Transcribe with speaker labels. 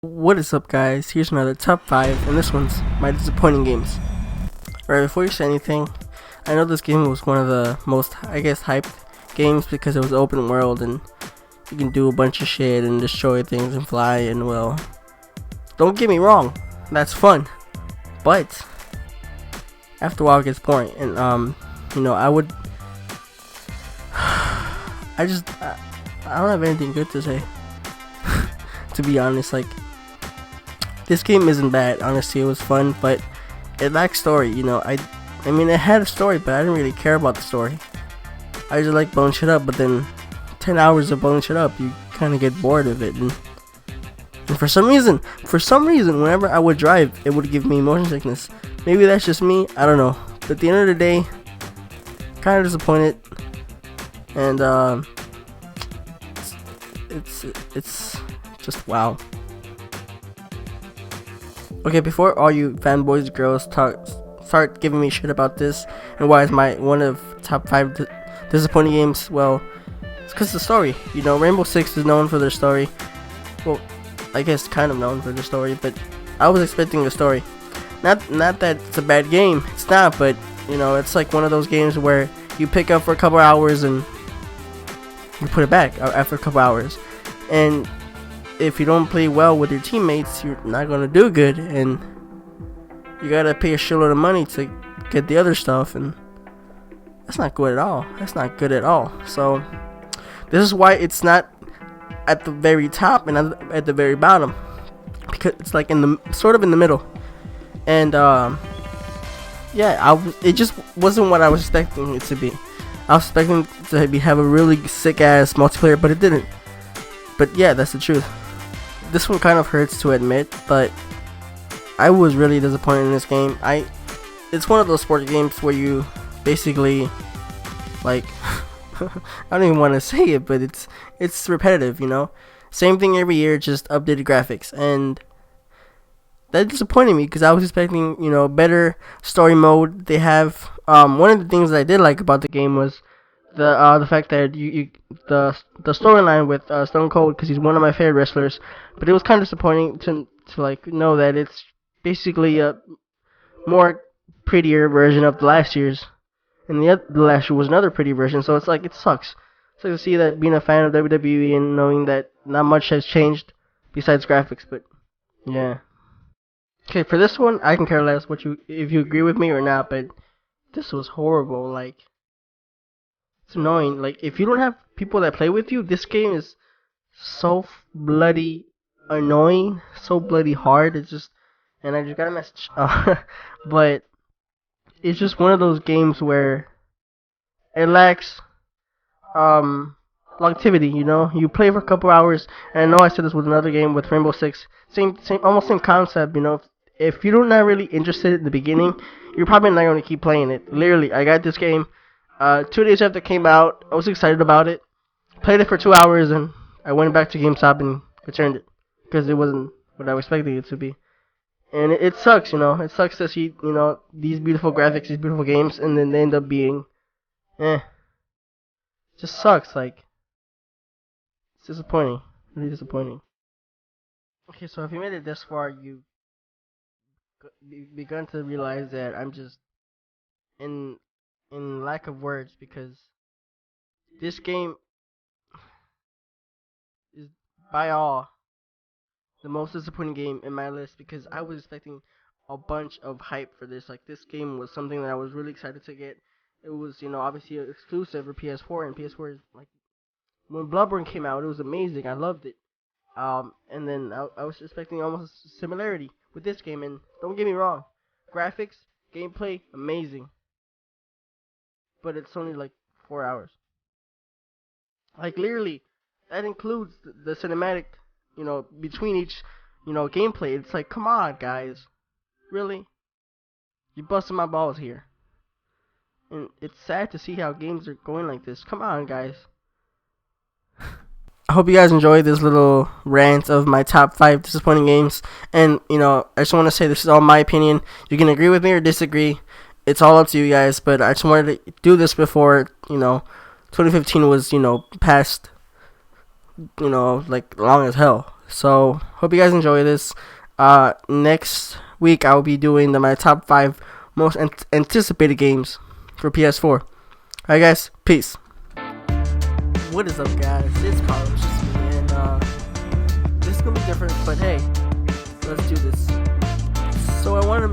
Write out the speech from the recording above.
Speaker 1: What is up, guys? Here's another top 5, and this one's my disappointing games. Right, before you say anything, I know this game was one of the most, hyped games because it was open world and you can do a bunch of shit and destroy things and fly, and well, don't get me wrong, that's fun, but after a while it gets boring, and I don't have anything good to say. To be honest, this game isn't bad. Honestly, it was fun, but it lacks story. I mean, it had a story, but I didn't really care about the story. I just like blowing shit up, but then 10 hours of blowing shit up, you kind of get bored of it. And for some reason, whenever I would drive, it would give me motion sickness. Maybe that's just me. I don't know. But at the end of the day, kind of disappointed, and it's just wow. Okay, before all you fanboys girls start giving me shit about this and why is my one of top 5 disappointing games, well, it's because of the story. Rainbow Six is known for their story. Well, I guess kind of known for their story, but I was expecting a story. Not that it's a bad game, it's not, but it's like one of those games where you pick up for a couple hours and you put it back after a couple hours, and if you don't play well with your teammates, you're not gonna do good, and you gotta pay a shitload of money to get the other stuff, and that's not good at all. So this is why it's not at the very top and at the very bottom, because it's like in the middle. And it just wasn't what I was expecting it to be. I was expecting to have a really sick ass multiplayer, but it didn't. But yeah, that's the truth. This one kind of hurts to admit, but I was really disappointed in this game. It's one of those sports games where you basically, like, I don't even want to say it, but it's repetitive, Same thing every year, just updated graphics, and that disappointed me because I was expecting, better story mode. They have one of the things that I did like about the game was the fact that the storyline with Stone Cold, because he's one of my favorite wrestlers, but it was kind of disappointing to know that it's basically a more prettier version of the last year's, and the last year was another pretty version. So it's like it sucks. So to see that, being a fan of WWE and knowing that not much has changed besides graphics, but yeah. Okay, for this one, I can care less if you agree with me or not, but this was horrible. It's annoying. If you don't have people that play with you, this game is so bloody annoying, so bloody hard. And I just got a message. But it's just one of those games where it lacks longevity. You play for a couple hours, and I know I said this with another game with Rainbow Six. Almost same concept. If you're not really interested in the beginning, you're probably not going to keep playing it. Literally, I got this game 2 days after it came out. I was excited about it. Played it for 2 hours, and I went back to GameStop and returned it because it wasn't what I was expecting it to be. And it sucks, It sucks to see, these beautiful graphics, these beautiful games, and then they end up being, It just sucks. It's disappointing. Really disappointing. Okay, so if you made it this far, you've begun to realize that I'm just in lack of words, because this game is by all the most disappointing game in my list, because I was expecting a bunch of hype for this. This game was something that I was really excited to get. It was, obviously exclusive for PS4, and PS4 is when Bloodborne came out, it was amazing. I loved it. And then I was expecting almost similarity with this game, and don't get me wrong, graphics, gameplay, amazing. But it's only 4 hours. Literally, that includes the cinematic, between each, gameplay. It's come on, guys. Really? You busting my balls here. And it's sad to see how games are going like this. Come on, guys. I hope you guys enjoyed this little rant of my top 5 disappointing games. And, I just want to say this is all my opinion. You can agree with me or disagree. It's all up to you guys. But I just wanted to do this before, 2015 was, past, long as hell. So hope you guys enjoy this. Next week I'll be doing my top 5 most anticipated games for PS4. Alright guys, peace. What is up guys, it's Carlos, and this is gonna be different, but hey, let's do